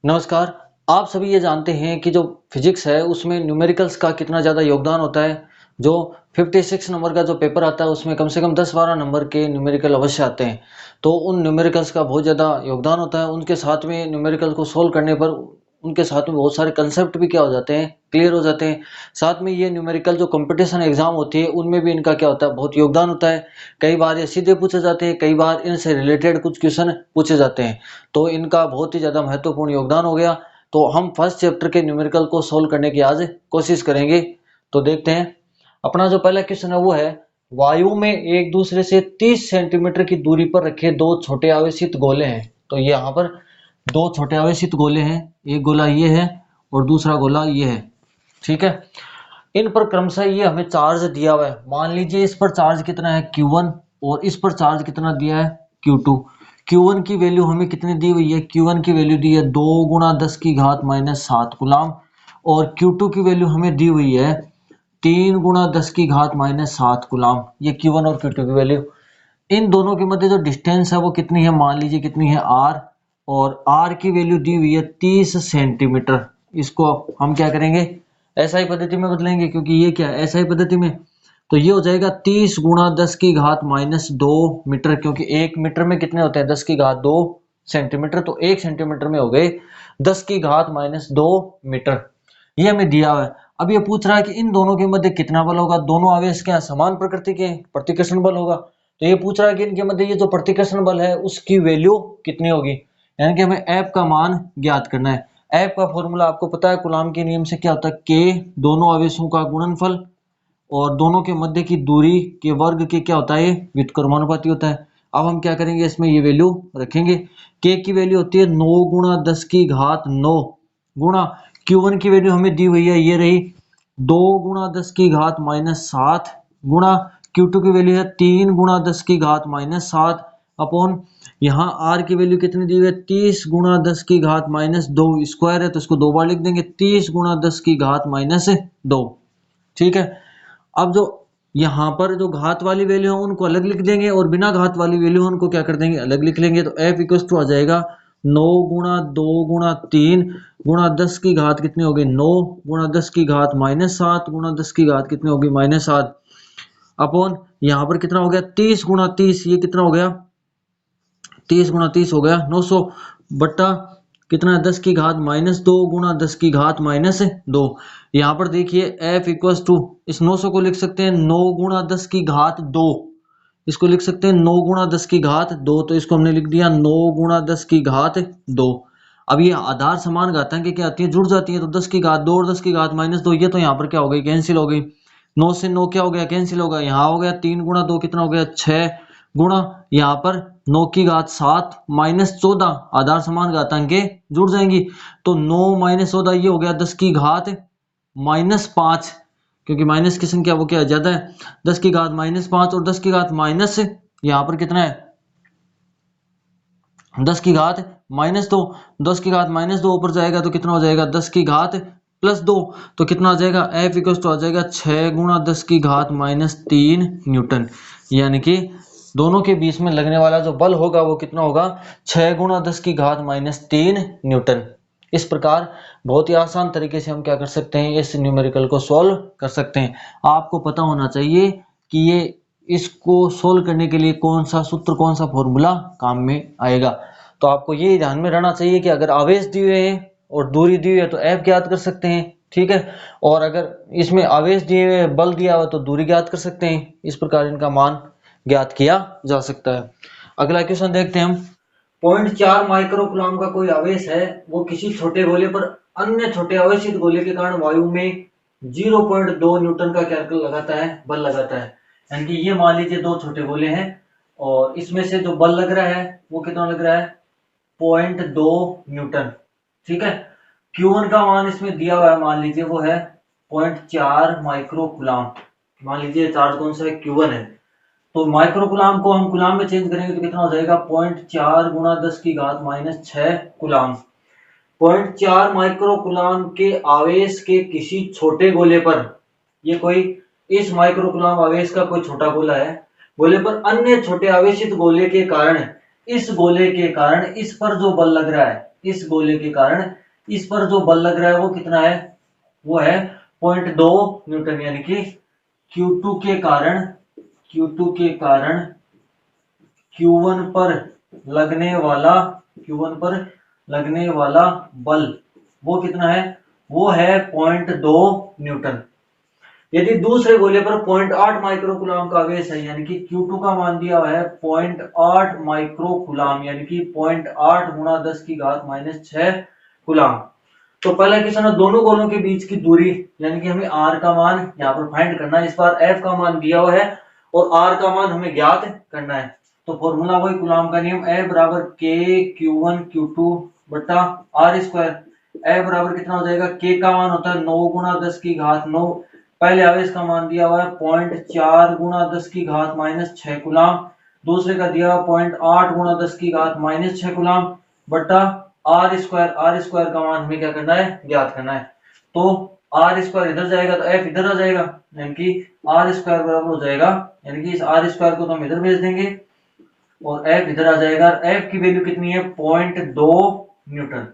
नमस्कार। आप सभी ये जानते हैं कि जो फिजिक्स है उसमें न्यूमेरिकल्स का कितना ज़्यादा योगदान होता है। जो 56 नंबर का जो पेपर आता है उसमें कम से कम 10-12 नंबर के न्यूमेरिकल अवश्य आते हैं। तो उन न्यूमेरिकल्स का बहुत ज़्यादा योगदान होता है। उनके साथ में न्यूमेरिकल को सोल्व करने पर उनके साथ में बहुत सारे कंसेप्ट भी क्या हो जाते हैं, क्लियर हो जाते हैं। साथ में ये न्यूमेरिकल जो कंपटीशन एग्जाम होती है उनमें भी इनका क्या होता है, बहुत योगदान होता है। कई बार ये सीधे पूछे जाते हैं, कई बार इनसे रिलेटेड कुछ क्वेश्चन पूछे जाते हैं। तो इनका बहुत ही ज़्यादा महत्वपूर्ण योगदान हो गया। तो हम फर्स्ट चैप्टर के न्यूमेरिकल को सोल्व करने की आज कोशिश करेंगे। तो देखते हैं। अपना जो पहला क्वेश्चन है वो है, वायु में एक दूसरे से 30 सेंटीमीटर की दूरी पर रखे दो छोटे आवेशित गोले हैं। तो ये यहाँ पर दो छोटे आवेशित गोले हैं। एक गोला ये है और दूसरा गोला ये है। ठीक है। इन पर क्रमशः ये हमें चार्ज दिया हुआ है। मान लीजिए इस पर चार्ज कितना है Q1 और इस पर चार्ज कितना दिया है Q2। Q1 की वैल्यू हमें कितनी दी हुई है, Q1 की वैल्यू दी है 2 गुणा 10 की घात माइनस 7 गुलाम। और Q2 की वैल्यू हमें दी हुई है 3 गुणा 10 की घात माइनस 7 गुलाम। ये Q1 और Q2 की वैल्यू। इन दोनों के मध्य जो डिस्टेंस है वो कितनी है, मान लीजिए कितनी है R। और R की वैल्यू दी हुई है 30 सेंटीमीटर। इसको हम क्या करेंगे, एसआई पद्धति में बदलेंगे, क्योंकि ये क्या है एसआई पद्धति में। तो ये हो जाएगा 30 गुणा 10 की घात माइनस 2 मीटर, क्योंकि 1 मीटर में कितने होते हैं 10 की घात 2 सेंटीमीटर। तो 1 सेंटीमीटर में हो गए 10 की घात माइनस 2 मीटर। ये हमें दिया हुआ है। अब ये पूछ रहा है कि इन दोनों के मध्य कितना बल होगा। दोनों आवेश क्या समान प्रकृति के, प्रतिकर्षण बल होगा। तो ये पूछ रहा है कि इनके मध्य ये जो प्रतिकर्षण बल है उसकी वैल्यू कितनी होगी, यानी कि हमें F का मान ज्ञात करना है। F का फॉर्मूला आपको पता है, कूलॉम के नियम से क्या होता है, K दोनों आवेशों का गुणनफल और दोनों के मध्य की दूरी के वर्ग के क्या होता है, ये व्युत्क्रमानुपाती होता है। अब हम क्या करेंगे, इसमें ये वैल्यू रखेंगे। K की वैल्यू होती है 9 गुणा 10 की घात 9 गुणा Q1 की वैल्यू हमें दी हुई है, ये रही 2 गुणा 10 की घात माइनस 7 गुणा Q2 की वैल्यू है 3 गुणा 10 की घात माइनस 7 अपॉन यहाँ R की वैल्यू कितनी दी हुई है 30 गुणा 10 की घात माइनस 2 स्क्वायर है, तो इसको 2 बार लिख देंगे 30 गुणा 10 की घात माइनस 2। ठीक है। अब जो यहाँ पर जो घात वाली वैल्यू है उनको अलग लिख देंगे और बिना घात वाली वैल्यू उनको क्या कर देंगे, अलग लिख लेंगे। तो F इक्वल टू आ जाएगा 9 गुणा 2 गुणा 3 गुणा 10 की घात कितनी होगी 9 गुणा 10 की घात माइनस 7 गुणा 10 की घात कितनी होगी माइनस 7 अपॉन यहाँ पर कितना हो गया 30 गुणा 30, ये कितना हो गया 30 गुणा 30 हो गया 900 बट्टा कितना 10 की घात माइनस 2 गुणा 10 की घात माइनस 2। यहाँ पर देखिए F इक्वल्स टू इस 900 को लिख सकते हैं 9 गुणा 10 की घात 2, इसको लिख सकते हैं 9 गुणा 10 की घात 2, तो इसको हमने लिख दिया 9 गुणा 10 की घात 2। अब ये आधार समान घातांक क्या आती है, जुड़ जाती है। तो 10 की घात 2 और 10 की घात माइनस 2, ये तो यहाँ पर क्या हो गई, कैंसिल हो गई। 9 से 9 क्या हो गया, कैंसिल होगा। यहाँ हो गया 3 गुणा 2 कितना हो गया 6 गुणा यहाँ पर 9 की घात 7 माइनस 14, आधार समान घातांक जुड़ जाएंगी। तो 9 माइनस 14 ये हो गया 10 की घात माइनस 5, क्योंकि माइनस की संख्या वो क्या ज्यादा है, 10 की घात माइनस 5 और 10 की घात माइनस यहाँ पर कितना है 10 की घात माइनस 2। 10 की घात माइनस 2 ऊपर जाएगा तो कितना हो जाएगा 10 की घात प्लस 2, तो कितना आ जाएगा F इक्वल टू आ जाएगा 6 गुणा 10 की घात माइनस 3 न्यूटन। यानी कि दोनों के बीच में लगने वाला जो बल होगा वो कितना होगा 6 गुणा 10 की घात माइनस 3 न्यूटन। इस प्रकार बहुत ही आसान तरीके से हम क्या कर सकते हैं, इस न्यूमेरिकल को सोल्व कर सकते हैं। आपको पता होना चाहिए कि ये इसको सोल्व करने के लिए कौन सा सूत्र, कौन सा फॉर्मूला काम में आएगा। तो आपको ये ध्यान में रहना चाहिए कि अगर आवेश दिए हुए हैं और दूरी दी हुई है तो F ज्ञात कर सकते हैं। ठीक है। और अगर इसमें आवेश दिए हुए बल दिया हुआ तो दूरी ज्ञात कर सकते हैं। इस प्रकार इनका मान ज्ञात किया जा सकता है। अगला क्वेश्चन देखते हैं हम। 0.4 माइक्रो कूलम का कोई आवेश है, वो किसी छोटे गोले पर अन्य छोटे आवेशित गोले के कारण वायु में 0.2 न्यूटन का क्या लगाता है, बल लगाता है। यानी कि ये मान लीजिए दो छोटे गोले हैं और इसमें से जो बल लग रहा है वो कितना लग रहा है 0.2 न्यूटन। ठीक है। Q1 का मान इसमें दिया हुआ है, मान लीजिए वो है 0.4 माइक्रो कूलम। मान लीजिए चार्ज कौन सा है Q1 है। तो माइक्रो कूलम को हम कूलम में चेंज करेंगे तो कितना हो जाएगा 0.4 गुणा 10 की घात माइनस 6 कूलम। 0.4 माइक्रो कूलम के आवेश के किसी छोटे गोले पर, ये कोई इस माइक्रो कूलम आवेश का कोई छोटा गोला है, गोले पर अन्य छोटे आवेशित गोले के कारण, इस गोले के कारण इस पर जो बल लग रहा है इस गोले के कारण इस पर जो बल लग रहा है वो कितना है, वो है 0.2 न्यूटन, यानी कि Q2 के कारण Q1 पर लगने वाला बल वो कितना है, वो है 0.2 न्यूटन। यदि दूसरे गोले पर 0.8 माइक्रोकूलाम का आवेश है, यानी कि Q2 का मान दिया हुआ है 0.8 माइक्रोकूलाम, यानी कि 0.8 गुणा 10 की घात -6 कूलाम। तो पहला क्वेश्चन है दोनों गोलों के बीच की दूरी, यानी कि हमें r का मान यहाँ पर फाइंड करना है। इस बार f का मान दिया हुआ है और r का मान हमें ज्ञात करना है। तो फॉर्मूला वही कूलाम का नियम, F बराबर K Q1 Q2 बटा r स्क्वायर। F बराबर कितना हो जाएगा, K का मान होता है 9 गुणा 10 की घात 9, पहले आवेश का मान दिया हुआ है 0.4 गुणा 10 की घात -6 कूलाम, दूसरे का दिया 0.8 गुणा 10 की घात -6 कूलाम बटा आर स्क्वायर का मान हमें क्या करना है, ज्ञात करना है। तो आर स्क्वायर इधर जाएगा तो एफ इधर आ जाएगा, यानी कि आर स्क्वायर बराबर हो जाएगा, यानी कि इस आर स्क्वायर को तो हम इधर भेज देंगे और एफ इधर आ जाएगा। एफ की वैल्यू कितनी है, 0.2 न्यूटन।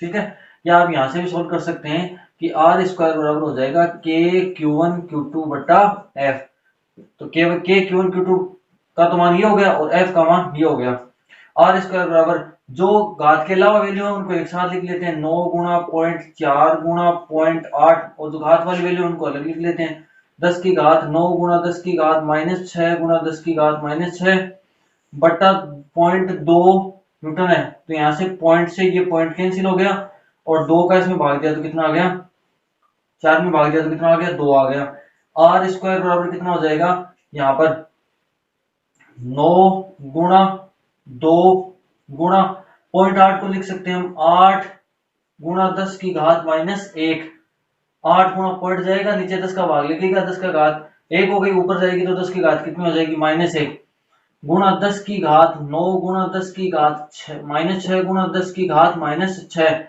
ठीक है, या आप यहां से भी सोल्व कर सकते हैं कि आर स्क्वायर बराबर हो जाएगा के Q1 Q2 बटा एफ। तो के Q1 Q2 का तो मान ये हो गया और एफ का मान ये हो गया। आर स्क्वायर बराबर जो घात के अलावा वैल्यू है उनको एक साथ लिख लेते हैं, 9 गुणा 0.4 गुणा 0.8, और जो घात वाली वैल्यू उनको अलग लिख लेते हैं, 10 की घात 9 गुणा 10 की घात -6 गुणा 10 की घात -6 बटा 0.2 न्यूटन है। तो यहाँ से पॉइंट से ये पॉइंट कैंसिल हो गया और 2 का इसमें भाग दिया तो कितना आ गया, 4 में भाग दिया तो कितना आ गया, 2 आ गया। आर स्क्वायर बराबर कितना हो जाएगा, यहाँ पर 9 गुणा 2 गुणा 0.8 को लिख सकते हैं हम 8 गुणा 10 की घात -1, 8 गुणा पॉइंट जाएगा नीचे 10 का भाग लगेगा, 10 का घात 1 हो गई, ऊपर जाएगी तो 10 की घात कितनी हो जाएगी, -1 गुणा 10 की घात 9 गुणा 10 की घात -6 गुणा 10 की घात -6।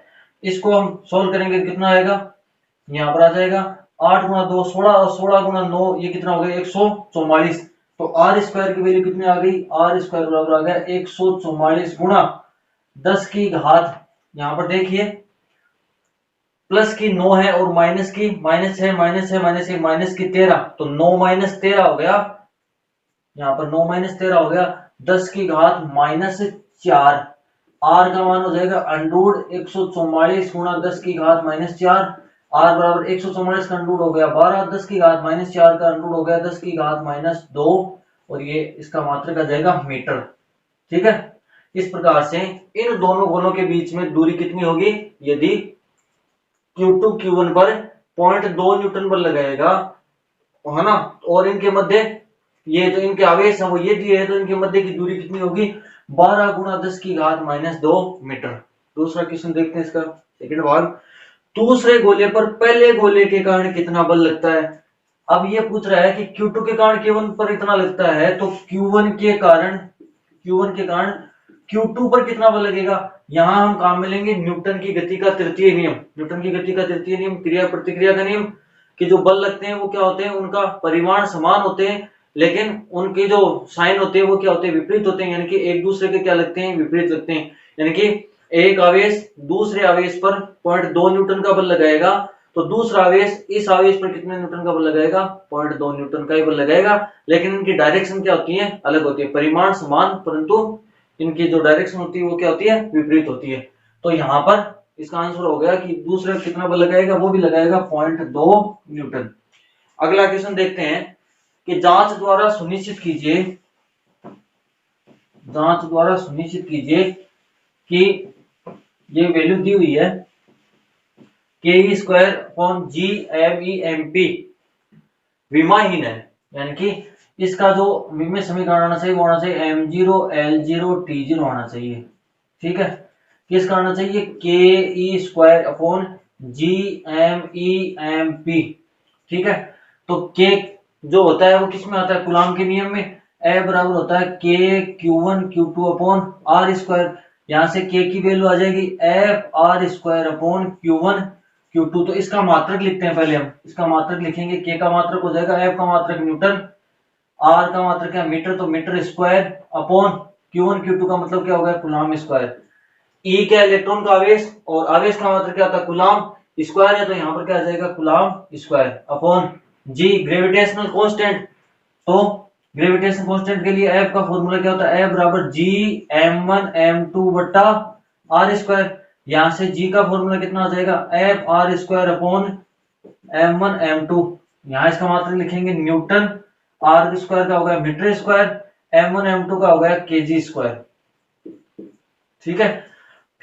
इसको हम सोल्व करेंगे कितना आएगा, यहाँ पर आ जाएगा 8 गुणा 2 16 और 16 गुणा 9 ये कितना हो गया 144। तो आर स्क्वायर की वैल्यू कितनी आ गई, आर स्क्वायर बराबर आ गया 144 गुणा 10 की घात, यहाँ पर देखिए प्लस की 9 है और माइनस की -6 -6 माइनस की 13, तो 9 - 13 हो गया, यहाँ पर 9 - 13 हो गया 10 की घात -4। आर का मान हो जाएगा अंडूड 144 गुणा 10 की घात -4, आर बराबर 144 का अंडूड हो गया 12, 10 की घात -4 का अंडूड हो गया 10 की घात -2, और ये इसका मात्रक आ जाएगा मीटर। ठीक है, इस प्रकार से इन दोनों गोलों के बीच में दूरी कितनी होगी, यदि Q2 Q1 पर 0.2 न्यूटन बल लगाएगा है ना, और इनके मध्य ये जो इनके आवेश है वो ये दिए है, तो इनके मध्य की दूरी कितनी होगी, 12 गुणा 10 की घात -2 मीटर। दूसरा क्वेश्चन देखते हैं इसका सेकंड भाग। दूसरे गोले पर पहले गोले के कारण कितना बल लगता है। अब ये पूछ रहा है कि Q2 के कारण Q1 पर इतना लगता है, तो Q1 के कारण Q2 पर कितना बल लगेगा। यहां हम काम में लेंगे न्यूटन की गति का तृतीय नियम, क्रिया प्रतिक्रिया का नियम, कि जो बल लगते हैं वो क्या होते हैं, उनका परिमाण समान होते हैं, लेकिन उनके जो साइन होते हैं वो क्या होते हैं, विपरीत होते हैं, यानी कि एक दूसरे के क्या लगते हैं, विपरीत लगते हैं। यानी कि एक आवेश दूसरे आवेश पर 0.2 न्यूटन का बल लगाएगा, तो दूसरा आवेश इस आवेश पर कितने न्यूटन का बल लगाएगा, 0.2 न्यूटन का ही बल लगाएगा, लेकिन इनकी डायरेक्शन क्या होती है, अलग होती है, परिमाण समान परंतु इनकी जो डायरेक्शन होती है वो क्या होती है, विपरीत होती है। तो यहाँ पर इसका आंसर हो गया कि दूसरा कितना बल लगाएगा, वो भी लगाएगा 0.2 न्यूटन। अगला क्वेश्चन देखते हैं कि जांच द्वारा सुनिश्चित कीजिए कि ये वैल्यू दी हुई है ke² विमाहीन है, यानी कि इसका जो विमेय समीकरण आना चाहिए वो आना चाहिए m0 l0 t0 आना चाहिए। ठीक है, किसका आना चाहिए, ke²/gmemp। ठीक है, तो k जो होता है वो किस में आता है, कूलाम के नियम में। F बराबर होता है k Q1 Q2/r²। यहां से k की वैल्यू आ जाएगी F(r²/Q1 Q2)। तो इसका मात्रक लिखते हैं, पहले हम इसका मात्रक लिखेंगे, k का मात्रक हो जाएगा, F का मात्रक न्यूटन, r का मात्रक क्या मीटर, तो metre square upon Q1 Q2 का मतलब क्या होगा, कूलाम स्क्वायर। ई क्या इलेक्ट्रॉन का आवेश, और आवेश का मात्रा क्या होता है कूलाम स्क्वायर है, तो यहाँ पर क्या आ जाएगा कूलाम स्क्वायर अपॉन जी ग्रेविटेशनल कांस्टेंट। तो ग्रेविटेशनल कांस्टेंट के लिए एफ का फॉर्मूला क्या होता है, एफ बराबर जी m1m2 बट्टा आर स्क्वायर। यहाँ से जी का फॉर्मूला कितना आ जाएगा, F R square upon m1m2। यहाँ इसका मात्रा लिखेंगे न्यूटन, आर स्क्वायर का हो गया मीटर स्क्वायर, m1m2 का हो गया केजी स्क्वायर। ठीक है,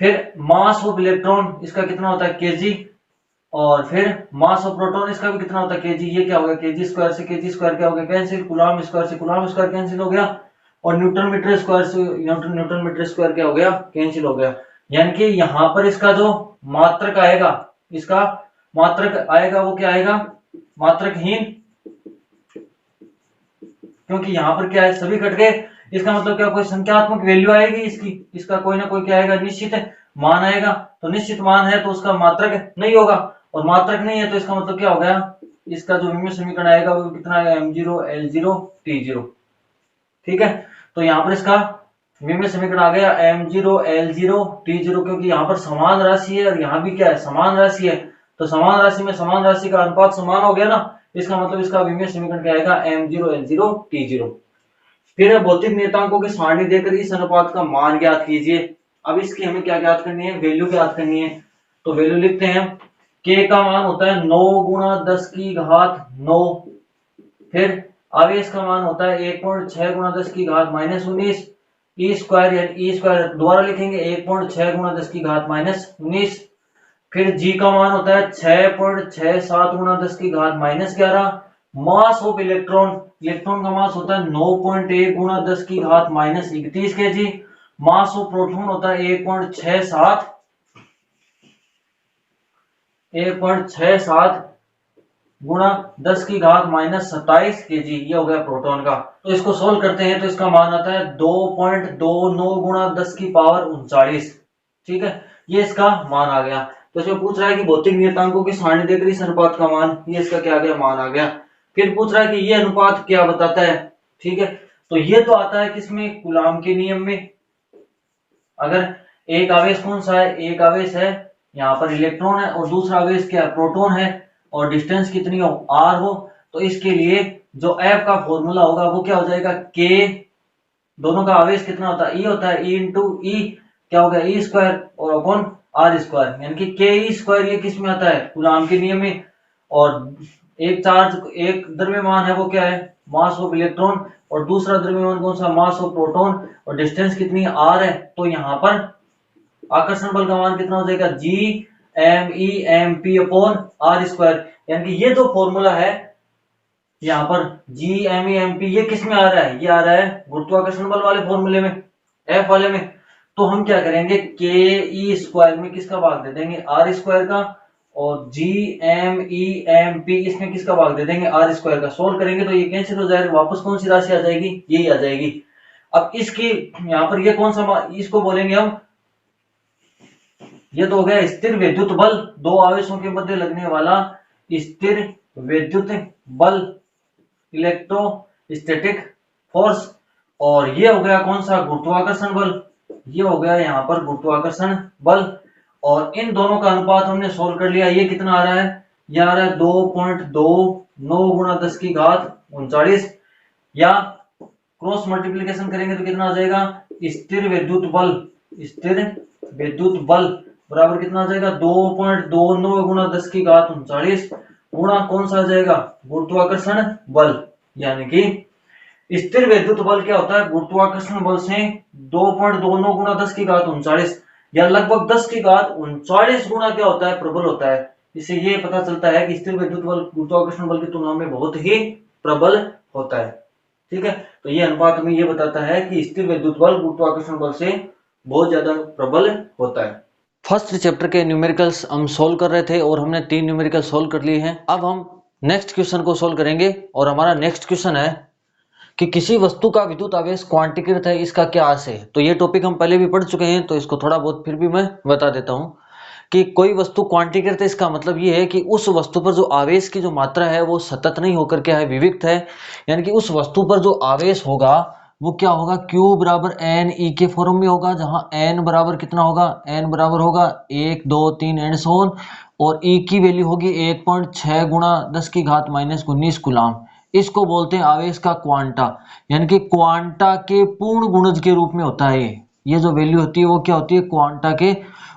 फिर मास ऑफ इलेक्ट्रॉन इसका कितना होता है केजी, और फिर मास ऑफ प्रोटॉन इसका भी कितना होता है केजी। ये क्या हो गया केजी स्क्वायर से केजी स्क्वायर क्या हो गया कैंसिल, कूलाम स्क्वायर से कूलाम स्क्वायर कैंसिल हो गया, और न्यूटन मीटर स्क्वायर से न्यूटन मीटर स्क्वायर क्या हो गया कैंसिल हो गया। यानी कि यहाँ पर इसका जो मात्रक आएगा, इसका मात्रक आएगा वो क्या आएगा मात्रकहीन, क्योंकि यहाँ पर क्या है सभी कट गए। इसका मतलब क्या कोई संख्यात्मक वैल्यू आएगी इसकी, इसका कोई ना कोई क्या आएगा निश्चित मान आएगा। तो निश्चित मान है तो उसका मात्रक नहीं होगा, और मात्रक नहीं है तो इसका मतलब क्या हो गया, इसका जो विमीय समीकरण आएगा वो कितना है m0 l0 t0। ठीक है, तो यहाँ पर इसका विमीय समीकरण आ गया m0 l0 t0, क्योंकि यहाँ पर समान राशि है और यहाँ भी क्या है समान राशि है, तो समान राशि में समान राशि का अनुपात समान हो गया ना, इसका मतलब इसका विमीय समीकरण क्या आएगा m0 l0 t0। फिर भौतिक नियतांकों की सारणी देकर इस अनुपात का मान ज्ञात कीजिए। अब इसकी हमें क्या ज्ञात करनी है, वैल्यू ज्ञात करनी है। तो वैल्यू लिखते हैं, k का मान होता है 9 गुणा 10 की घात 9, फिर आवेश का मान होता है 1.6 गुणा 10 की घात -19, ई स्क्वायर यानी ई स्क्वायर दोबारा लिखेंगे 1.6 गुणा 10 की घात -19, फिर जी का मान होता है 6.67 गुणा 10 की घात -11, मास ऑफ इलेक्ट्रॉन, इलेक्ट्रॉन का मास होता है 9.1 गुणा 10 की घात -31 केजी, मास ऑफ प्रोटॉन होता है 1.67 गुणा 10 की घात -27 केजी, ये हो गया प्रोटॉन का। तो इसको सोल्व करते हैं तो इसका मान आता है 2.29 गुणा 10 की पावर 39। ठीक है, ये इसका मान आ गया। तो इसमें पूछ रहा है कि भौतिक नियतांकों की सारणी देकर इस अनुपात का मान, ये इसका क्या आ गया मान आ गया। फिर पूछ रहा है कि ये अनुपात क्या बताता है। ठीक है, तो ये तो आता है किसमें कूलाम के नियम में। अगर एक आवेश कौन सा है, एक आवेश है यहाँ पर इलेक्ट्रॉन है, और दूसरा आवेश क्या है प्रोटॉन है, और डिस्टेंस कितनी हो r हो, तो इसके लिए जो f का फॉर्मूला होगा वो क्या हो जाएगा k, दोनों का आवेश कितना होता है e होता है, e इंटू ई क्या हो गया e स्क्वायर और अपॉन r स्क्वायर, यानी कि के ई स्क्वायर ये किस में आता है कूलाम के नियम में। और एक चार्ज एक द्रव्यमान है वो क्या है मास ऑफ इलेक्ट्रॉन, और दूसरा द्रव्यमान कौन सा मास ऑफ प्रोटॉन, और डिस्टेंस कितनी r है। तो यहाँ पर आकर्षण बल का मान कितना हो जाएगा G M E M P upon R square, यानी कि ये जो फॉर्मूला है यहाँ पर G M E M P ये किस में आ रहा है, ये आ रहा है गुरुत्वाकर्षण बल वाले फॉर्मूले में, एफ वाले में। तो हम क्या करेंगे के ई स्क्वायर में किसका भाग दे देंगे आर स्क्वायर का, और G M E M P इसमें किसका भाग दे देंगे आर स्क्वायर का। सोल्व करेंगे तो ये कैंसिल हो जाएगा, वापस कौन सी राशि आ जाएगी यही आ जाएगी। अब इसकी यहाँ पर ये कौन सा इसको बोलेंगे हम, ये तो हो गया स्थिर विद्युत बल, दो आवेशों के मध्य लगने वाला स्थिर विद्युत बल इलेक्ट्रोस्टैटिक फोर्स, और ये हो गया कौन सा गुरुत्वाकर्षण बल, ये हो गया यहाँ पर गुरुत्वाकर्षण बल। और इन दोनों का अनुपात हमने सोल्व कर लिया, ये कितना आ रहा है, ये आ रहा है 2.29 गुणा 10 की घात 39, या क्रॉस मल्टीप्लीकेशन करेंगे तो कितना आ जाएगा स्थिर विद्युत बल, स्थिर विद्युत बल बराबर कितना आ जाएगा 2.29 गुणा 10 की घात 39 गुणा कौन सा आ जाएगा गुरुत्वाकर्षण बल। यानी कि स्थिर विद्युत बल क्या होता है गुरुत्वाकर्षण बल से 2.29 गुणा 10 की घात 39 या लगभग 10 की घात 39 गुणा क्या होता है प्रबल होता है। इससे ये पता चलता है कि स्थिर विद्युत बल गुरुत्वाकर्षण बल की तुलना में बहुत ही प्रबल होता है। ठीक है, तो ये अनुपात हमें ये बताता है कि स्थिर विद्युत बल गुरुत्वाकर्षण बल से बहुत ज्यादा प्रबल होता है। फर्स्ट चैप्टर के न्यूमेरिकल्स हम सोल्व कर रहे थे और हमने 3 न्यूमेरिकल सोल्व कर लिए हैं। अब हम नेक्स्ट क्वेश्चन को सोल्व करेंगे, और हमारा नेक्स्ट क्वेश्चन है कि किसी वस्तु का विद्युत आवेश क्वांटीकृत है, इसका क्या अर्थ है। तो ये टॉपिक हम पहले भी पढ़ चुके हैं, तो इसको थोड़ा बहुत फिर भी मैं बता देता हूँ कि कोई वस्तु क्वांटीकृत है, इसका मतलब ये है कि उस वस्तु पर जो आवेश की जो मात्रा है वो सतत नहीं होकर क्या है विविक्त है, यानी कि उस वस्तु पर जो आवेश होगा वो क्या होगा, Q बराबर एन ई के फॉर्म में होगा, जहां n बराबर कितना होगा, n बराबर होगा 1 2 3 एंड सो ऑन, और E की वैल्यू होगी 1.6 गुणा 10 की घात माइनस 19 गुलाम। इसको बोलते हैं आवेश का क्वांटा, यानी कि क्वांटा के पूर्ण गुणज के रूप में होता है। ये जो वैल्यू होती है वो क्या होती है, क्वांटा के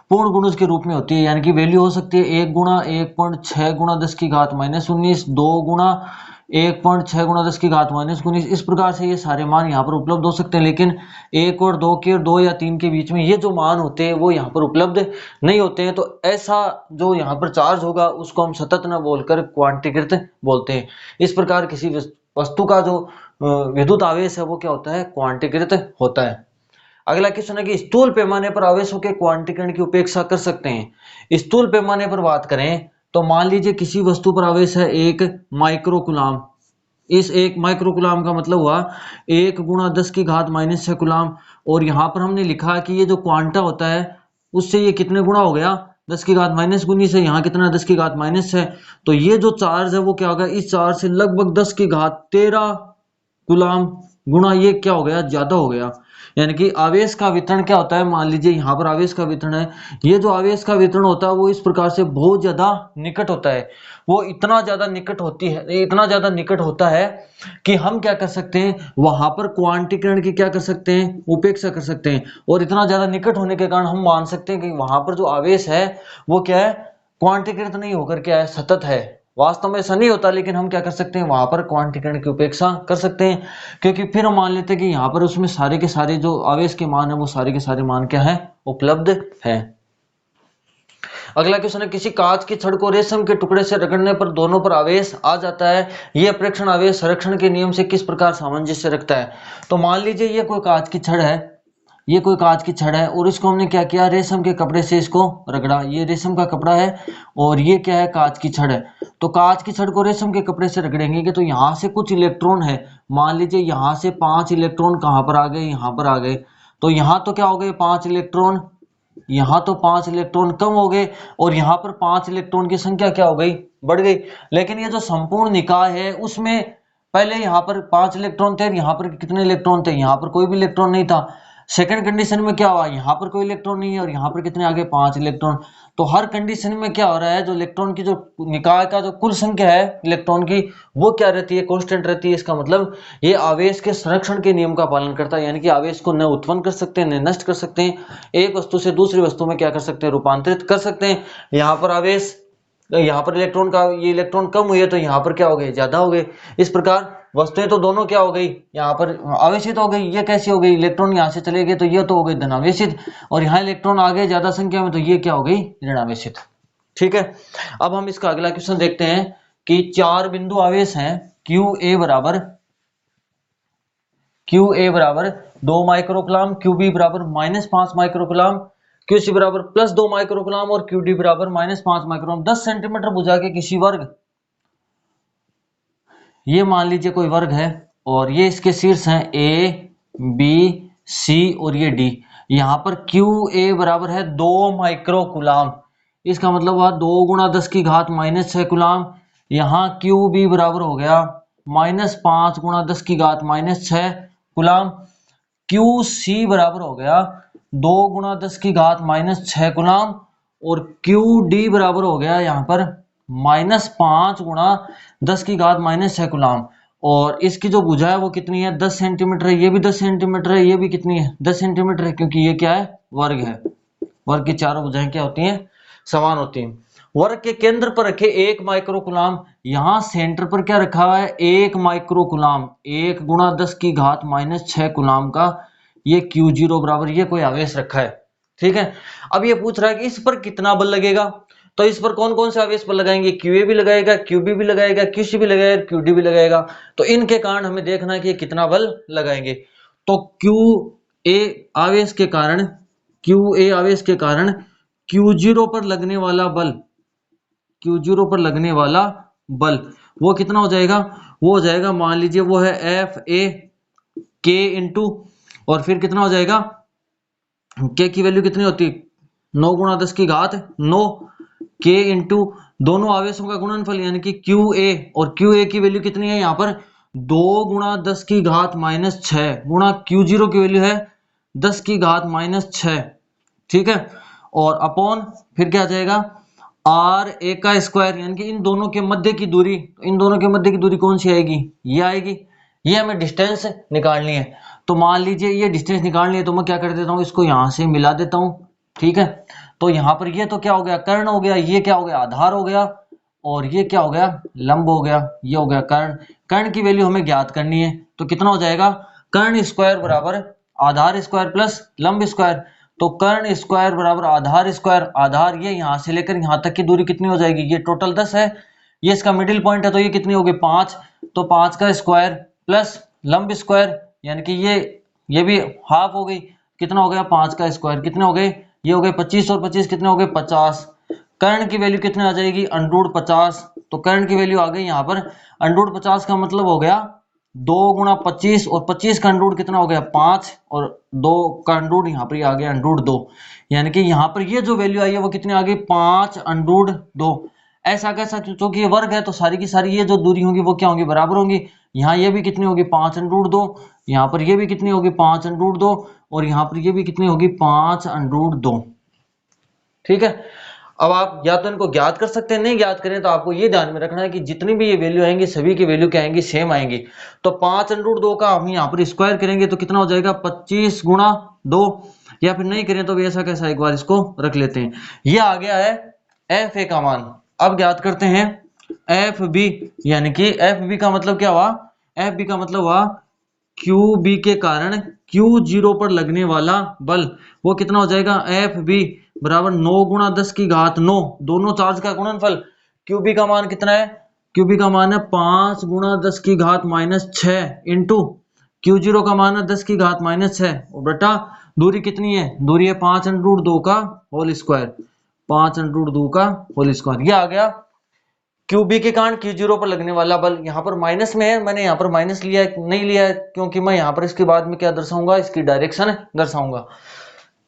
पूर्ण गुणज के रूप में होती है, यानी कि वैल्यू हो सकती है 1 गुणा 1.6 गुणा 10 की घात माइनस 19, 2 गुणा 1.6 गुणा 10 की घात माइनस 19। इस प्रकार से ये सारे मान यहाँ पर उपलब्ध हो सकते हैं, लेकिन 1 और 2 के और 2 या 3 के बीच में ये जो मान होते हैं वो यहाँ पर उपलब्ध नहीं होते हैं। तो ऐसा जो यहाँ पर चार्ज होगा उसको हम सतत न बोलकर क्वांटीकृत बोलते हैं। इस प्रकार किसी वस्तु का जो विद्युत आवेश है वो क्या होता है, क्वांटीकृत होता है। अगला क्वेश्चन है कि स्थूल पैमाने पर आवेशों के क्वांटीकरण की उपेक्षा कर सकते हैं। स्थूल पैमाने पर बात करें तो मान लीजिए किसी वस्तु पर आवेश है 1 माइक्रोकुलाम। इस 1 माइक्रोकुलाम का मतलब हुआ 1 गुणा 10 की घात माइनस 6 कुलाम, और यहाँ पर हमने लिखा कि ये जो क्वांटा होता है उससे ये कितने गुणा हो गया, 10 की घात माइनस 19 है, यहाँ कितना 10 की घात माइनस है। तो ये जो चार्ज है वो क्या होगा, इस चार्ज से लगभग 10 की घात 13 गुलाम गुणा ये क्या हो गया, ज्यादा हो गया। यानी कि आवेश का वितरण क्या होता है, मान लीजिए यहाँ पर आवेश का वितरण है, ये जो आवेश का वितरण होता है वो इस प्रकार से बहुत ज्यादा निकट होता है। वो इतना ज्यादा निकट होती है, इतना ज्यादा निकट होता है कि हम क्या कर सकते हैं, वहां पर क्वांटीकरण की क्या कर सकते हैं, उपेक्षा कर सकते हैं। और इतना ज्यादा निकट होने के कारण हम मान सकते हैं कि वहां पर जो आवेश है वो क्या है, क्वांटीकृत नहीं होकर क्या है, सतत है। वास्तव में ऐसा नहीं होता, लेकिन हम क्या कर सकते हैं, वहां पर क्वांटीकरण की उपेक्षा कर सकते हैं, क्योंकि फिर हम मान लेते हैं कि यहाँ पर उसमें सारे के सारे जो आवेश के मान है वो सारे के सारे मान क्या है, उपलब्ध है। अगला क्वेश्चन है, किसी कांच की छड़ को रेशम के टुकड़े से रगड़ने पर दोनों पर आवेश आ जाता है, यह प्रेक्षण आवेश संरक्षण के नियम से किस प्रकार सामंजस्य रखता है। तो मान लीजिए ये कोई कांच की छड़ है, ये कोई कांच की छड़ है, और इसको हमने क्या किया, रेशम के कपड़े से इसको रगड़ा। ये रेशम का कपड़ा है और ये क्या है, कांच की छड़ है। तो कांच की छड़ को रेशम के कपड़े से रगड़ेंगे तो यहाँ से कुछ इलेक्ट्रॉन है, मान लीजिए यहाँ से 5 इलेक्ट्रॉन कहाँ पर आ गए, यहाँ पर आ गए। तो यहाँ तो क्या हो गए, 5 इलेक्ट्रॉन, यहाँ तो 5 इलेक्ट्रॉन कम हो गए, और यहाँ पर 5 इलेक्ट्रॉन की संख्या क्या हो गई, बढ़ गई। लेकिन ये जो संपूर्ण निकाय है उसमें पहले यहाँ पर 5 इलेक्ट्रॉन थे, यहाँ पर कितने इलेक्ट्रॉन थे, यहाँ पर कोई भी इलेक्ट्रॉन नहीं था। सेकंड कंडीशन में क्या हुआ, यहाँ पर कोई इलेक्ट्रॉन नहीं है और यहाँ पर कितने आ गए, 5 इलेक्ट्रॉन। तो हर कंडीशन में क्या हो रहा है, जो इलेक्ट्रॉन की जो निकाय का जो कुल संख्या है इलेक्ट्रॉन की वो क्या रहती है, कांस्टेंट रहती है। इसका मतलब ये आवेश के संरक्षण के नियम का पालन करता है, यानी कि आवेश को न उत्पन्न कर सकते हैं न नष्ट कर सकते हैं, एक वस्तु से दूसरी वस्तु में क्या कर सकते हैं, रूपांतरित कर सकते हैं। यहाँ पर आवेश, यहाँ पर इलेक्ट्रॉन का, ये इलेक्ट्रॉन कम हुए तो यहाँ पर क्या हो गए, ज्यादा हो गए। इस प्रकार वस्तुएं तो दोनों क्या हो गई, यहाँ पर आवेशित हो गई। ये कैसी हो गई, इलेक्ट्रॉन यहाँ से चले गए तो ये तो हो गई धनावेशित, और यहाँ इलेक्ट्रॉन आ गए ज्यादा संख्या में तो ये क्या हो गई, ऋणावेशित। ठीक है, अब हम इसका अगला क्वेश्चन देखते हैं कि 4 बिंदु आवेश हैं, QA बराबर 2 माइक्रोकुलाम, QB बराबर -5 माइक्रोकुलाम, QC बराबर +2 माइक्रोकुलाम और QD बराबर -5 माइक्रोकुलाम। 10 सेंटीमीटर भुजा के किसी वर्ग, ये मान लीजिए कोई वर्ग है और ये इसके शीर्ष हैं A B C और ये D। यहाँ पर QA बराबर है 2 माइक्रोकुलाम, इसका मतलब हुआ 2 गुणा 10 की घात -6 कुलाम। यहाँ QB बराबर हो गया -5 गुणा 10 की घात -6 कुलाम। QC बराबर हो गया 2 गुणा 10 की घात -6 कुलाम, और QD बराबर हो गया यहाँ पर -5 गुणा 10 की घात -6 कुलाम। और इसकी जो भुजा है वो कितनी है, 10 सेंटीमीटर है, ये भी 10 सेंटीमीटर है, ये भी कितनी है, 10 सेंटीमीटर है, क्योंकि ये क्या है, वर्ग है। वर्ग की चारों भुजाएं क्या होती हैं, समान होती हैं। वर्ग के केंद्र पर रखे 1 माइक्रोकुलाम, यहाँ सेंटर पर क्या रखा हुआ है, 1 माइक्रोकुलाम, 1 गुणा 10 की घात -6 कुलाम का ये Q0 बराबर ये कोई आवेश रखा है। ठीक है, अब ये पूछ रहा है कि इस पर कितना बल लगेगा। तो इस पर कौन कौन से आवेश बल लगाएंगे, QA भी लगाएगा, QB भी लगाएगा, QC भी लगाएगा, QD भी लगाएगा। तो इनके कारण हमें देखना है कि ये कितना बल लगाएंगे। तो QA आवेश के कारण, QA आवेश के कारण Q0 पर लगने वाला बल, Q0 पर लगने वाला बल वो कितना हो जाएगा, वो हो जाएगा, मान लीजिए वो है FA K इंटू, और फिर कितना हो जाएगा, K की वैल्यू कितनी होती है, 9 गुणा 10 की घात 9, K इंटू दोनों आवेशों का गुणनफल यानी कि QA, और QA की वैल्यू कितनी है यहाँ पर 2 × 10⁻⁶ गुणा Q0 की वैल्यू है 10⁻⁶, ठीक है। और अपॉन फिर क्या आ जाएगा r1 का स्क्वायर, यानी कि इन दोनों के मध्य की दूरी, इन दोनों के मध्य की दूरी कौन सी आएगी, ये आएगी। ये हमें डिस्टेंस निकालनी है। तो मान लीजिए ये डिस्टेंस निकालनी है, तो मैं क्या कर देता हूँ, इसको यहां से मिला देता हूँ, ठीक है। तो यहाँ पर ये तो क्या हो गया, कर्ण हो गया, ये क्या हो गया, आधार हो गया, और ये क्या हो गया, लंब हो गया, ये हो गया कर्ण। कर्ण की वैल्यू हमें ज्ञात करनी है, तो कितना हो जाएगा, कर्ण स्क्वायर बराबर आधार स्क्वायर प्लस लंब स्क्वायर। तो कर्ण स्क्वायर बराबर आधार स्क्वायर, आधार ये यहां से लेकर यहां तक की दूरी कितनी हो जाएगी, ये टोटल 10 है, ये इसका मिडिल पॉइंट है, तो ये कितनी होगी 5। तो 5 का स्क्वायर प्लस लंब स्क्वायर, यानी कि ये भी हाफ हो गई, कितना हो गया 5 का स्क्वायर, कितने हो गए, ये हो गए 25, और 25 कितने हो गए 50। कर्ण की वैल्यू कितने आ जाएगी, √50। तो कर्ण की वैल्यू आ गई यहाँ पर √50 का मतलब हो गया 2 × 25, और 25 का √ कितना हो गया 5, और 2 का √ यहाँ पर आ गया √2, यानी कि यहाँ पर ये जो वैल्यू आई है वो कितनी आ गई 5√2। ऐसा कैसा, क्योंकि ये वर्ग है तो सारी की सारी ये जो दूरी होंगी वो क्या होंगी, बराबर होंगी। यहाँ ये भी कितनी होगी 5√2, यहाँ पर ये भी कितनी होगी 5√2, और यहाँ पर ये भी कितनी होगी 5√2, ठीक है। अब आप या तो इनको ज्ञात कर सकते हैं, नहीं ज्ञात करें तो आपको ये ध्यान में रखना है कि जितनी भी ये वैल्यू आएंगी सभी की वैल्यू क्या आएंगी, सेम आएंगी। तो 5√2 का हम यहाँ पर स्क्वायर करेंगे तो कितना हो जाएगा 25 × 2, या फिर नहीं करें तो भी ऐसा कैसा, एक बार इसको रख लेते हैं। ये आ गया है एफ ए का मान। अब ज्ञात करते हैं एफ बी, यानी कि एफ बी का मतलब क्या हुआ, एफ बी का मतलब हुआ क्यू बी के कारण Q0 पर लगने वाला बल, वो कितना हो जाएगा, एफ बी बराबर 9 × 10⁹, दोनों चार्ज का गुणनफल। क्यूबी का मान कितना है, क्यूबी का मान है 5 × 10⁻⁶ इंटू Q0 का मान है 10⁻⁶, और बेटा दूरी कितनी है, दूरी है 5√2 का होल स्क्वायर, 5√2 का होल स्क्वायर। ये आ गया क्यूबी के कारण Q0 पर लगने वाला बल। यहाँ पर माइनस में है, मैंने यहाँ पर माइनस लिया है, नहीं लिया है क्योंकि मैं यहाँ पर इसके बाद में क्या दर्शाऊंगा, इसकी डायरेक्शन दर्शाऊंगा।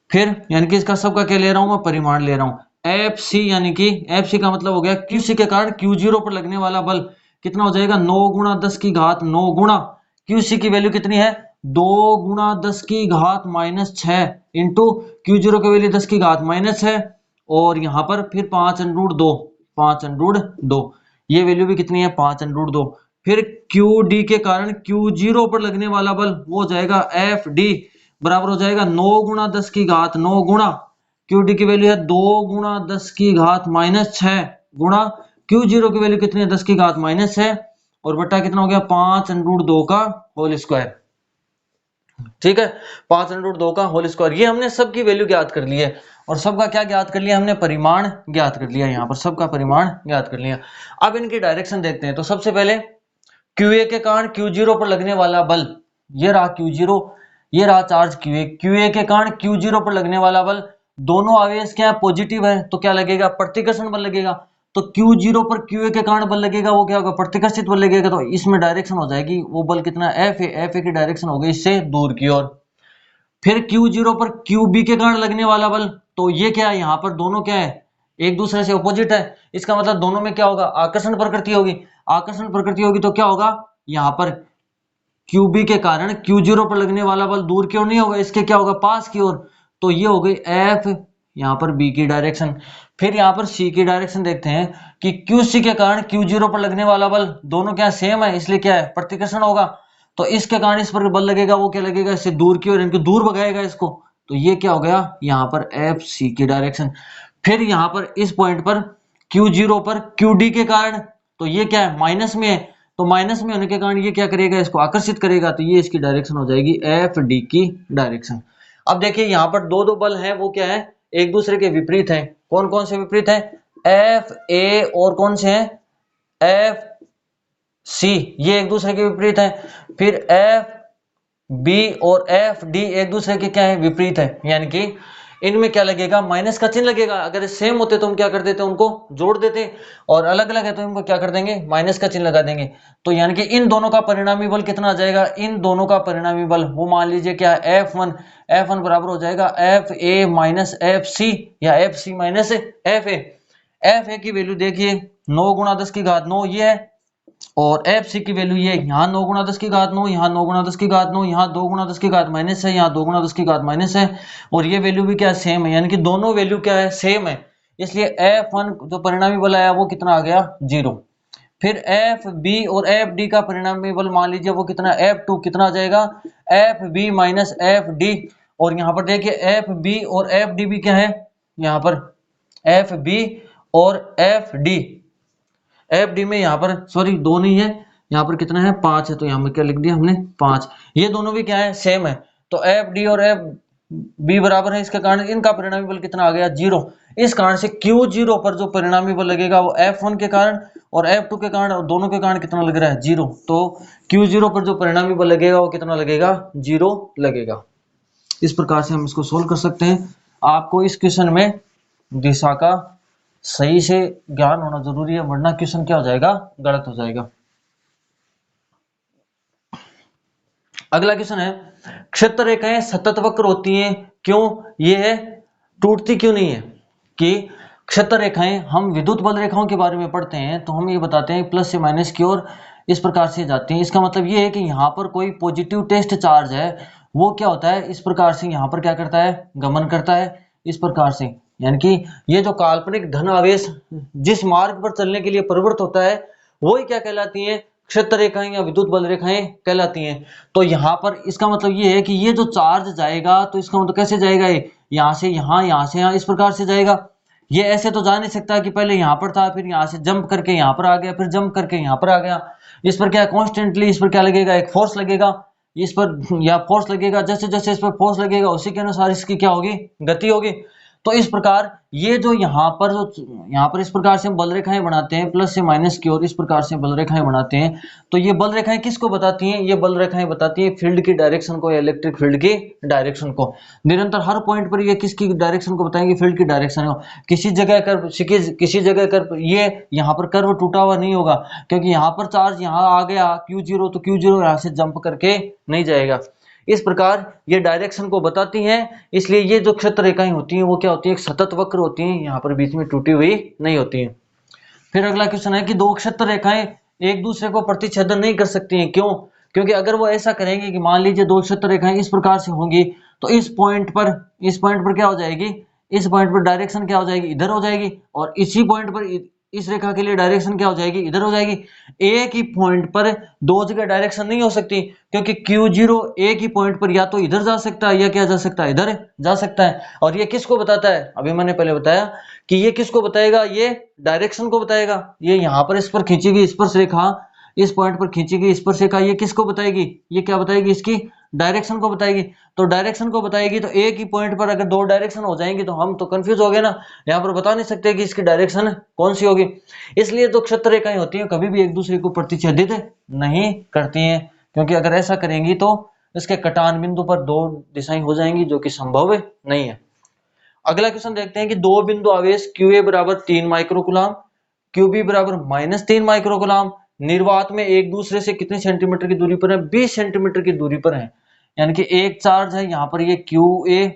फिर यानी कि इसका सबका क्या ले रहा हूं, मैं परिमाण ले रहा हूं एफ सी, यानी कि एफ सी का मतलब हो गया क्यूसी के कारण Q0 पर लगने वाला बल कितना हो जाएगा 9 × 10⁻⁹, गुणा क्यूसी की वैल्यू कितनी है 2 × 10⁻⁶ इंटू Q0 की वैल्यू 10⁻⁻, और यहाँ पर फिर 5√2, 5√2, ये वैल्यू भी कितनी है 5√2। फिर QD के कारण Q0 पर लगने वाला बल वो हो जाएगा FD बराबर हो जाएगा 9 × 10⁻⁹, गुणा QD की वैल्यू है 2 × 10⁻⁻6, गुणा Q0 की वैल्यू कितनी है 10⁻⁻6, और बटा कितना हो गया 5√2 का होल स्क्वायर, ठीक है। 5√2 का होल स्क्वायर। ये हमने सबकी वैल्यू ज्ञात कर ली है, और सबका क्या ज्ञात कर लिया हमने, परिमाण ज्ञात कर लिया, यहाँ पर सबका परिमाण ज्ञात कर लिया। अब इनकी डायरेक्शन देखते हैं। तो सबसे पहले QA के कारण Q0 पर लगने वाला बल, ये रहा Q0, ये रहा चार्ज QA, QA के कारण Q0 पर लगने वाला बल, दोनों आवेश क्या है पॉजिटिव है, तो क्या लगेगा प्रतिकर्षण बल लगेगा। तो Q0 पर QA के कारण बल लगेगा, वो क्या होगा प्रतिकर्षित बल लगेगा। तो इसमें डायरेक्शन हो जाएगी वो बल कितना FA की डायरेक्शन हो गई इससे दूर की ओर। फिर Q0 पर QB के कारण लगने वाला बल, तो ये क्या है, यहाँ पर दोनों क्या है एक दूसरे से अपोजिट है, इसका मतलब दोनों में क्या होगा आकर्षण प्रकृति होगी। आकर्षण प्रकृति होगी तो क्या होगा, यहाँ पर QB के कारण Q0 पर लगने वाला बल दूर की ओर नहीं होगा, इसके क्या होगा पास की ओर। तो ये हो गई F, यहाँ पर B की डायरेक्शन। फिर यहाँ पर C की डायरेक्शन देखते हैं कि QC के कारण Q0 पर लगने वाला बल, दोनों क्या सेम है, इसलिए क्या है प्रतिकर्षण होगा। तो इसके कारण इस पर बल लगेगा, वो क्या लगेगा इससे दूर की ओर, इनको दूर भगाएगा इसको। तो ये क्या हो गया यहाँ पर FC की डायरेक्शन। फिर यहाँ पर इस पॉइंट पर Q0 पर QD के कारण, तो ये क्या है माइनस में है, तो माइनस में होने के कारण ये क्या करेगा इसको आकर्षित करेगा, तो ये इसकी डायरेक्शन हो जाएगी FD की डायरेक्शन। अब देखिए यहाँ पर दो बल हैं, वो क्या है एक दूसरे के विपरीत हैं। कौन कौन से विपरीत हैं, FA और कौन से हैं FC, ये एक दूसरे के विपरीत हैं। फिर FB और FD एक दूसरे के क्या है विपरीत है, यानी कि इनमें क्या लगेगा माइनस का चिन्ह लगेगा। अगर सेम होते तो हम क्या कर देते उनको जोड़ देते, और अलग अलग है तो इनको क्या कर देंगे माइनस का चिन्ह लगा देंगे। तो यानी कि इन दोनों का परिणामी बल कितना आ जाएगा, इन दोनों का परिणामी बल वो मान लीजिए क्या है F1 बराबर हो जाएगा FA माइनस FC या FC माइनस FA। FA की वैल्यू देखिए 9 × 10⁻⁹, ये है और एफ सी की वैल्यू ये यहाँ 9 गुणा 10 की घात 9, यहाँ 9 गुणा 10 की घात 9, यहाँ 2 गुणा 10 की घात माइनस है, यहाँ 2 गुणा 10 की घात माइनस है, और ये वैल्यू भी क्या सेम है, यानी कि दोनों वैल्यू क्या है, सेम है। इसलिए एफ वन जो परिणामी बल आया वो कितना आ गया, 0। फिर एफ बी और एफ डी का परिणामी बल मान लीजिए वो कितना, एफ टू कितना आ जाएगा, F B minus F D. और यहाँ पर देखिए एफ बी और एफ डी भी क्या है, यहाँ पर एफ बी और एफ डी, एफ डी में यहाँ पर सॉरी 2 नहीं है, यहाँ पर कितना है, 5 है, तो यहाँ में क्या लिख दिया हमने, 5। ये दोनों भी क्या है, सेम है। तो एफ डी और एफ बी बराबर है, इसके कारण इनका परिणामी बल कितना आ गया, 0। इस कारण से Q0 पर जो परिणामी बल लगेगा वो F1 के कारण और F2 के कारण, और दोनों के कारण कितना लग रहा है, 0। तो Q0 पर जो परिणामी बल लगेगा वो कितना लगेगा, 0 लगेगा। इस प्रकार से हम इसको सोल्व कर सकते हैं। आपको इस क्वेश्चन में दिशा का सही से ज्ञान होना जरूरी है, वरना क्वेश्चन क्या हो जाएगा, गलत हो जाएगा। अगला क्वेश्चन है, क्षेत्र रेखाएं सतत वक्र होती हैं क्यों, ये है टूटती क्यों नहीं है। कि क्षेत्र रेखाएं, हम विद्युत बल रेखाओं के बारे में पढ़ते हैं तो हम ये बताते हैं प्लस से माइनस की ओर इस प्रकार से जाती हैं। इसका मतलब ये है कि यहाँ पर कोई पॉजिटिव टेस्ट चार्ज है, वो क्या होता है, इस प्रकार से यहाँ पर क्या करता है, गमन करता है इस प्रकार से। यानी कि ये जो काल्पनिक धन आवेश जिस मार्ग पर चलने के लिए प्रवृत्त होता है वही क्या कहलाती है, क्षेत्र रेखाएं या विद्युत बल रेखाएं कहलाती हैं। तो यहाँ पर इसका मतलब ये है कि ये जो चार्ज जाएगा तो इसका मतलब कैसे जाएगा, ये यहाँ से यहाँ, यहाँ से यहाँ, इस प्रकार से जाएगा। ये ऐसे तो जा नहीं सकता कि पहले यहाँ पर था फिर यहाँ से जंप करके यहाँ पर आ गया फिर जंप करके यहाँ पर आ गया। इस पर क्या कॉन्स्टेंटली इस पर क्या लगेगा, एक फोर्स लगेगा इस पर, या फोर्स लगेगा, जैसे जैसे इस पर फोर्स लगेगा उसी के अनुसार इसकी क्या होगी, गति होगी। तो इस प्रकार ये जो यहाँ पर इस प्रकार से हम बल रेखाएं बनाते हैं प्लस से माइनस की ओर, इस प्रकार से बल रेखाएं बनाते हैं। तो ये बल रेखाएं किसको बताती हैं, ये बल रेखाएं बताती हैं फील्ड की डायरेक्शन को या इलेक्ट्रिक फील्ड की डायरेक्शन को। निरंतर हर पॉइंट पर ये किसकी डायरेक्शन को बताएंगे, फील्ड की डायरेक्शन को। किसी जगह कर्व ये यहाँ पर कर्व टूटा हुआ नहीं होगा, क्योंकि यहाँ पर चार्ज यहाँ आ गया Q0, तो Q0 यहाँ से जंप करके नहीं जाएगा। इस प्रकार ये डायरेक्शन को बताती हैं। इसलिए ये जो क्षेत्र रेखाएं होती हैं वो क्या होती है, एक सतत वक्र होती हैं, यहाँ पर बीच में टूटी हुई नहीं होती हैं। फिर अगला क्वेश्चन है कि दो क्षेत्र रेखाएं एक दूसरे को प्रतिच्छेदन नहीं कर सकती हैं, क्यों। क्योंकि अगर वो ऐसा करेंगे कि मान लीजिए दो क्षेत्र रेखाएं इस प्रकार से होंगी तो इस पॉइंट पर क्या हो जाएगी, इस पॉइंट पर डायरेक्शन क्या हो जाएगी, इधर हो जाएगी, और इसी पॉइंट पर इस रेखा के लिए डायरेक्शन क्या हो जाएगी, इधर हो जाएगी। एक ही पॉइंट पर दो जगह डायरेक्शन नहीं हो सकती, क्योंकि Q0 एक ही पॉइंट पर या तो इधर जा सकता है या क्या जा सकता है, इधर जा सकता है। और ये किसको बताता है, अभी मैंने पहले बताया कि ये किसको बताएगा, ये डायरेक्शन को बताएगा। ये यहाँ पर इस पर खींची गई स्पर्श रेखा, इस पॉइंट पर खींची गई स्पर्श रेखा, ये किसको बताएगी, ये क्या बताएगी, इसकी डायरेक्शन को बताएगी। तो डायरेक्शन को बताएगी तो एक ही पॉइंट पर अगर दो डायरेक्शन हो जाएंगी तो हम तो कंफ्यूज हो गए ना, यहाँ पर बता नहीं सकते कि इसकी डायरेक्शन कौन सी होगी। इसलिए जो क्षेत्र रेखाएं होती हैं कभी भी एक दूसरे को प्रतिच्छेदित नहीं करती हैं, क्योंकि अगर ऐसा करेंगी तो इसके कटान बिंदु पर दो दिशाएं हो जाएंगी, जो कि संभव नहीं है। अगला क्वेश्चन देखते हैं कि दो बिंदु आवेश QA बराबर 3 माइक्रोकूलम, QB बराबर -3 माइक्रोकूलम निर्वात में एक दूसरे से कितने सेंटीमीटर की दूरी पर है, 20 सेंटीमीटर की दूरी पर है। यानी कि एक चार्ज है यहाँ पर ये QA,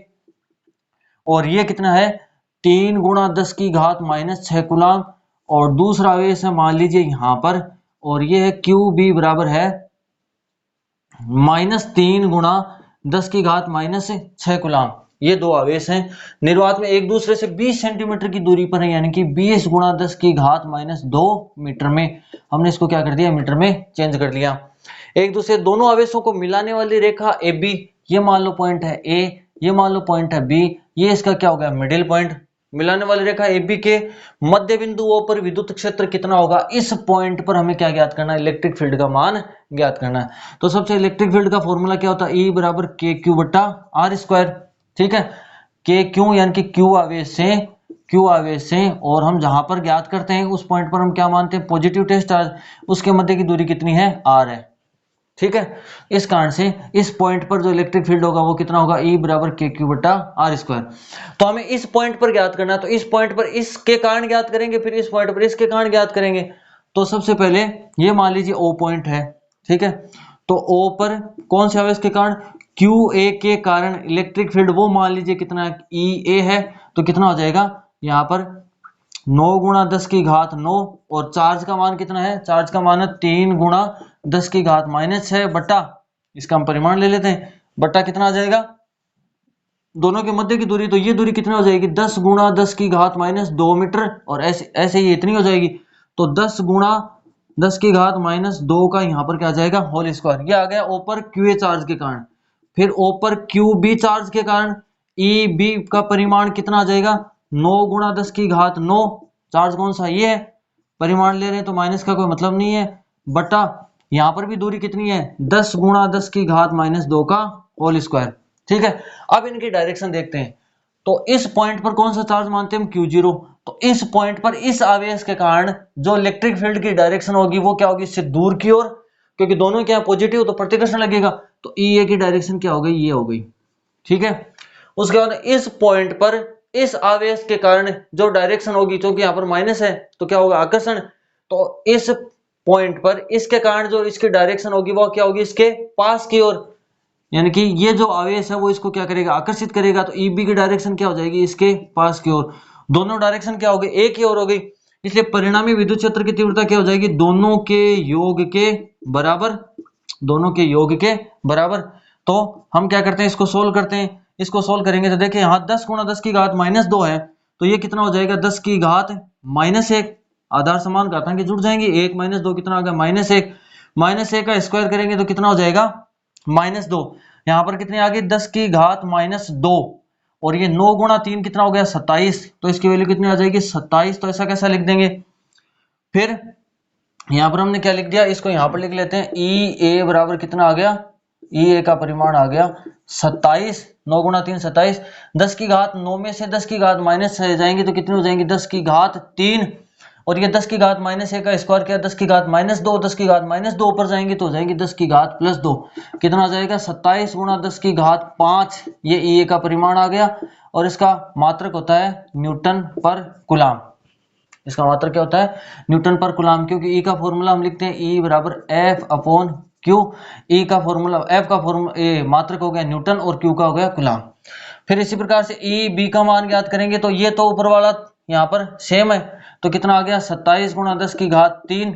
और ये कितना है 3 गुणा 10 की घात -6 कूलम, और दूसरा आवेश है मान लीजिए यहाँ पर, और ये है QB बराबर है -3 गुणा 10 की घात -6 कूलम। ये दो आवेश हैं, निर्वात में एक दूसरे से 20 सेंटीमीटर की दूरी पर है, यानी कि 20 गुणा 10 की घात -2 मीटर में। हमने इसको क्या कर दिया, मीटर में चेंज कर लिया। एक दूसरे दोनों आवेशों को मिलाने वाली रेखा AB, ये मान लो पॉइंट है A, ये मान लो पॉइंट है B, ये इसका क्या हो गया, मिडिल पॉइंट। मिलाने वाली रेखा AB के मध्य बिंदु O पर विद्युत क्षेत्र कितना होगा, इस पॉइंट पर हमें क्या ज्ञात करना है, इलेक्ट्रिक फील्ड का मान ज्ञात करना है। तो सबसे इलेक्ट्रिक फील्ड का फॉर्मूला क्या होता है, E बराबर KQ बटा R²। ठीक है, KQ यानी कि Q आवेश से, और हम जहां पर ज्ञात करते हैं उस पॉइंट पर हम क्या मानते हैं, पॉजिटिव टेस्ट चार्ज, उसके मध्य की दूरी कितनी है, R है। ठीक है, इस कारण से इस पॉइंट पर जो इलेक्ट्रिक फील्ड होगा वो कितना होगा, E बराबर KQ बटा R²। तो हमें इस पॉइंट पर ज्ञात करना है, तो इस पॉइंट पर इसके कारण ज्ञात करेंगे, फिर इस पॉइंट पर इसके कारण ज्ञात करेंगे। तो सबसे पहले ये मान लीजिए O पॉइंट है, ठीक है, तो O पर कौन से आवेश के कारण, QA के कारण इलेक्ट्रिक फील्ड वो मान लीजिए कितना EA है, तो कितना हो जाएगा यहाँ पर 9 गुणा 10 की घात 9, और चार्ज का मान कितना है, चार्ज का मान है 3 गुणा 10 की घात -6 बटा, इसका हम परिमाण ले लेते हैं, बटा कितना आ जाएगा, दोनों के मध्य की दूरी, तो ये दूरी कितनी हो जाएगी, 10 गुणा 10 की घात -2 मीटर, और ऐसे ऐसे ही इतनी हो जाएगी, तो 10 गुणा 10 की घात -2 का यहाँ पर क्या आ जाएगा, होल स्क्वायर। ये आ गया ऊपर क्यू चार्ज के कारण। फिर ऊपर क्यू बी चार्ज के कारण ई बी का परिमाण कितना आ जाएगा, 9 गुणा 10 की घात 9, चार्ज कौन सा, ये है, परिमाण ले रहे हैं तो माइनस का कोई मतलब नहीं है, बटा यहाँ पर भी दूरी कितनी है, 10 गुणा 10 की घात -2 का होल स्क्वायर। ठीक है, अब इनकी डायरेक्शन देखते हैं। तो इस पॉइंट पर कौन सा चार्ज मानते हैं हम, Q0। तो इस पॉइंट पर इस आवेश के कारण जो इलेक्ट्रिक फील्ड की डायरेक्शन होगी वो क्या होगी, इससे दूर की ओर, क्योंकि दोनों क्या पॉजिटिव, तो प्रतिकर्षण लगेगा, तो E की डायरेक्शन क्या हो गई, ये हो गई। ठीक है, उसके बाद इस पॉइंट पर इस आवेश के कारण जो डायरेक्शन होगी, क्योंकि यहाँ पर माइनस है तो क्या होगा, आकर्षण। तो इस पॉइंट पर इसके कारण जो इसकी डायरेक्शन होगी वो क्या होगी, इसके पास की ओर, यानी कि ये जो आवेश है वो इसको क्या करेगा, आकर्षित करेगा, तो ईबी की डायरेक्शन क्या हो जाएगी, इसके पास की ओर। दोनों डायरेक्शन क्या हो गई, एक ही ओर हो गई, इसलिए परिणामी विद्युत क्षेत्र की तीव्रता क्या हो जाएगी, दोनों के योग के बराबर, दोनों के योग के बराबर। तो हम क्या करते हैं, इसको सोल्व करते हैं। इसको सोल्व करेंगे तो देखिए यहाँ 10 गुणा 10 की घात -2 है, तो ये कितना हो जाएगा, 10 की घात -1, आधार समान घातांक जुड़ जाएंगे, 1 -2 कितना आ गया, -1, -1 का स्क्वायर करेंगे तो कितना हो जाएगा, -2, यहाँ पर कितनी आ गई, 10 की घात -2, और ये 9 गुणा 3 कितना हो गया, 27, तो इसकी वैल्यू कितनी आ जाएगी, 27। तो ऐसा कैसा लिख देंगे, फिर यहाँ पर हमने क्या लिख दिया, इसको यहाँ पर लिख लेते हैं, ई ए बराबर कितना आ गया, ई ए का परिमाण आ गया 27, 9 गुणा 3 27, 10 की घात 9 में से 10 की घात -6 जाएंगी तो कितनी हो जाएंगी, 10 की घात 3, और ये 10 की घात -1 का स्क्वायर किया, 10 की घात -2, 10 की घात -2 ऊपर जाएंगी तो हो जाएंगी 10 की घात +2, कितना आ जाएगा, 27 गुणा 10 की घात 5, ये ई ए का परिमाण आ गया, और इसका मात्रक होता है न्यूटन पर कूलाम। इसका मात्रक क्या होता है, न्यूटन पर कूलाम, क्योंकि ई का फॉर्मूला हम लिखते हैं ई बराबर एफ अपॉन क्यू, ई का फॉर्मूला, एफ का फॉर्मूला, ए मात्रक हो गया न्यूटन और क्यू का हो गया कूलाम। फिर इसी प्रकार से ई बी का मान ज्ञात करेंगे, तो ये तो ऊपर वाला यहाँ पर सेम है, तो कितना आ गया, 27 गुणा 10 की घात 3।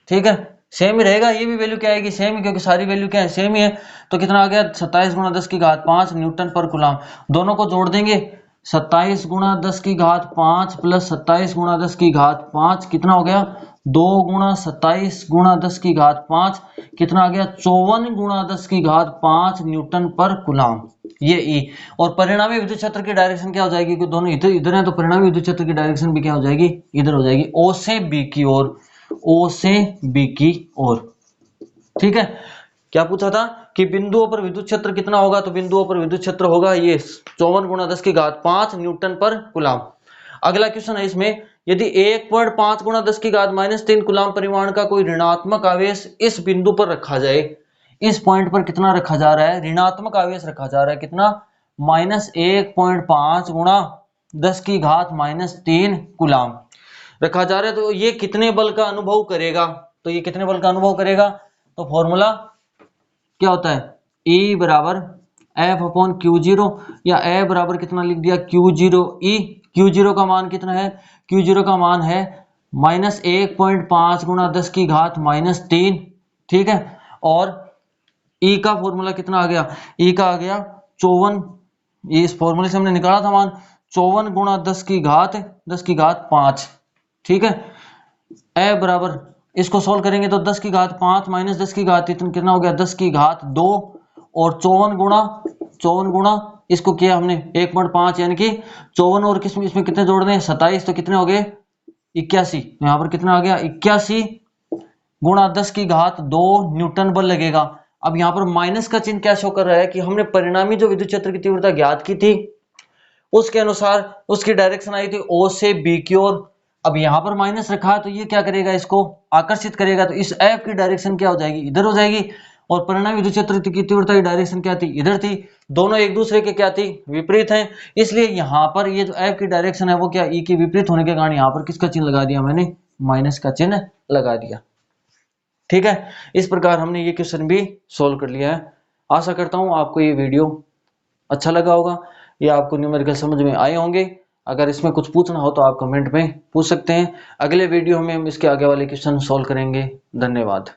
ठीक है, सेम ही रहेगा, ये भी वैल्यू क्या आएगी, सेम ही, क्योंकि सारी वैल्यू क्या है, सेम ही है, तो कितना आ गया, 27 गुणा 10 की घात 5 न्यूटन पर कूलाम। दोनों को जोड़ देंगे, 27 गुणा 10 की घात 5 प्लस 27 गुणा 10 की घात 5 कितना हो गया, 2 गुणा 27 गुणा 10 की घात 5 कितना आ गया, 54 गुणा 10 की घात 5 न्यूटन पर कूलाम, ये ई। और परिणामी विद्युत क्षेत्र की डायरेक्शन क्या हो जाएगी, कि दोनों इधर इधर है, तो परिणामी विद्युत क्षेत्र की डायरेक्शन भी क्या हो जाएगी, इधर हो जाएगी, ओ से बी की ओर, ओ से बी की ओर। ठीक है, क्या पूछा था कि बिंदुओं पर विद्युत क्षेत्र कितना होगा, तो बिंदुओं पर विद्युत क्षेत्र होगा ये 54 गुणा 10 की घात 5 न्यूटन पर कूलाम। अगला क्वेश्चन है, इसमें यदि 1.5 गुणा 10 की घात -3 कूलाम परिमाण का कोई ऋणात्मक आवेश इस बिंदु पर रखा जाए, इस पॉइंट पर कितना रखा जा रहा है, ऋणात्मक आवेश रखा जा रहा है, कितना, -1.5 गुणा 10 की घात -3 कूलाम रखा जा रहा है, तो ये कितने बल का अनुभव करेगा, तो ये कितने बल का अनुभव करेगा, तो फॉर्मूला क्या होता है, E बराबर एफ अपॉन Q0, या ए बराबर कितना लिख दिया, Q0 E। Q0 का मान कितना है, Q0 का मान है -1.5 गुणा 10 की घात -3। ठीक है, और E का फॉर्मूला कितना आ गया, E का आ गया 54, इस फॉर्मूले से हमने निकाला था मान 54 गुणा 10 की घात 5। ठीक है, ए बराबर, इसको सोल्व करेंगे तो 10 की घात 5 माइनस 10 की घात कितना हो गया, 10 की घात 2, और 54 गुणा इसको किया हमने 1.5, यानी कि 54 और किसमें, इसमें कितने जोड़ने हैं, 27, तो कितने हो गए 81, यहाँ पर कितना आ गया 81 गुणा 10 की घात 2 न्यूटन बल लगेगा। अब यहाँ पर माइनस का चिन्ह क्या शो कर रहा है, कि हमने परिणामी जो विद्युत क्षेत्र की तीव्रता ज्ञात की थी उसके अनुसार उसकी डायरेक्शन आई थी ओ से बी की ओर। अब यहाँ पर माइनस रखा है तो ये क्या करेगा, इसको आकर्षित करेगा, तो इस एफ की डायरेक्शन क्या हो जाएगी, इधर हो जाएगी, और परिणामी विद्युत क्षेत्र की तीव्रता की डायरेक्शन क्या थी, इधर थी, दोनों एक दूसरे के क्या थी, विपरीत हैं, इसलिए यहाँ पर ये जो एफ की डायरेक्शन है वो क्या, ई की विपरीत होने के कारण यहाँ पर किसका चिन्ह लगा दिया मैंने, माइनस का चिन्ह लगा दिया। ठीक है, इस प्रकार हमने ये क्वेश्चन भी सोल्व कर लिया है। आशा करता हूँ आपको ये वीडियो अच्छा लगा होगा, या आपको न्यूमेरिकल समझ में आए होंगे। अगर इसमें कुछ पूछना हो तो आप कमेंट में पूछ सकते हैं। अगले वीडियो में हम इसके आगे वाले क्वेश्चन सॉल्व करेंगे। धन्यवाद।